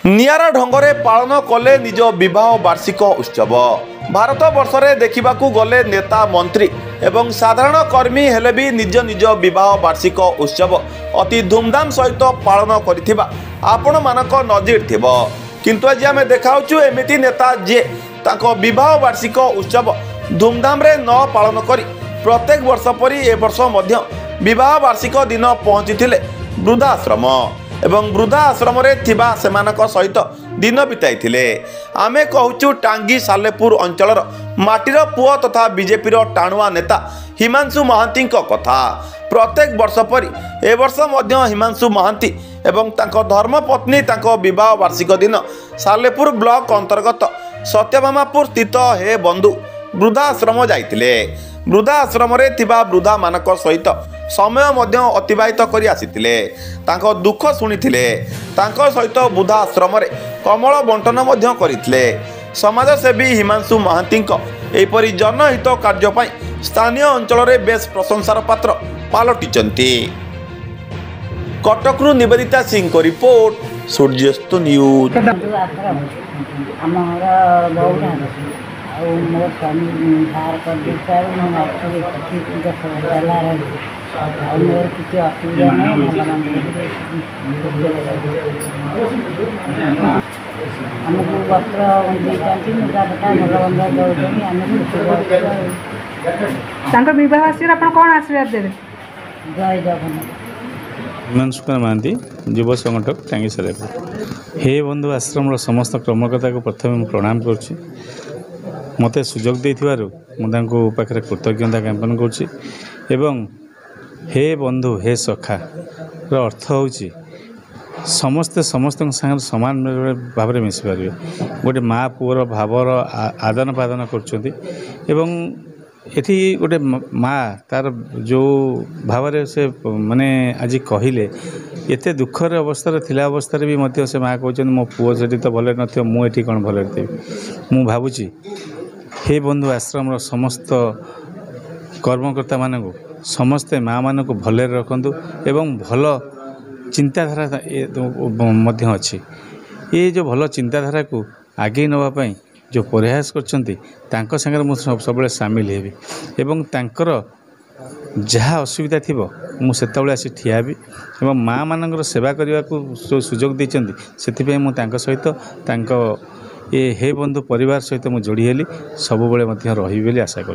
नियारा ढंगरे पालन कले निज विवाह वार्षिक उत्सव। भारत वर्ष में देखा गले नेता मंत्री एवं साधारण कर्मी हेले भी निज निज विवाह वार्षिक उत्सव अति धूमधाम सहित पालन करिथिबा आपण मानक नजीर थिबो। किंतु आज आम देखाऊँ एमिति नेता जे ताको विवाह वार्षिक उत्सव धूमधाम रे न पालन करी प्रत्येक वर्ष परी ए वर्ष मध्य विवाह वार्षिक दिन पहुंची वृद्धाश्रम एवं वृद्धाश्रम थिबा सेमानक सहित दिन बिताइथिले। आमे कहूचु टांगी सालेपुर अंचलर माटीर पुओ तथा बीजेपी टाणुआ नेता हिमांशु महांती कथा। प्रत्येक वर्ष परी ए वर्ष मध्य हिमांशु महांती एवं तांको धर्मपत्नी तांको विवाह वार्षिक दिन सालेपुर ब्लॉक अंतर्गत सत्यभामापुर स्थित हे बंधु वृद्धाश्रम जाइथिले। वृद्धाश्रम रे थिबा वृद्धा मानक सहित समय मध्य अतिबाहित करी आसिथिले। तांको दुख शुणिथिले। तांको सहित वृद्धाश्रम रे कमल बंटन मध्य करिथिले। समाजसेवी हिमांशु महांती एपरी जनहित कार्य पई स्थानीय अंचल रे बेस प्रशंसार पात्र पालटिचंती। कटकरू निवेदिता सिंह को रिपोर्ट, सूर्यास्त न्यूज। और मोर स्वामी बाहर कर देता है और मोर किसी असुविधा नहीं आमको वस्त्र देती मुदापटा भगवान दौरान बह आस कौन आशीर्वाद देवे? जय जगन्नाथ। हिमांशु कुमार महांती, युव संगठक टांगी सालेपुर। हे बंधु आश्रम समस्त कर्मकर्ता को प्रथम प्रणाम करुच्ची। मते सुजोग देथिबारु मु पाखे कृतज्ञता ज्ञापन करुच्ची। एवं हे बंधु हे सखा अर्थ होची समस्ते समस्त सागर समान भाव में मिसी पारे। गोटे माँ पुअर भावर आदान प्रदान कर एठी गोटे माँ तार जो भाव से माने आज कहले एते दुखर अवस्था थिला अवस्था भी मध्य से माँ कहते मो पुओ से तो भले न मुझे कौन भले देवी। मु भावुची हे बंधु आश्रम समस्त कर्मकर्ता मानक समस्ते माँ मान को भले रखंतु एवं भल चिंताधारा मध्य अच्छी। ये जो भल चिंताधारा को आगे नवापाई जो प्रयास कर सब सामिल हेबी एवं तांकर जहाँ असुविधा थी मुझे आसी ठिया भी एवं माँ मान सेवा करने को जो सुजोग देते से सहित ये हे बंधु परिवार सहित मुझे जोड़ी हेली सब रही आशा कर।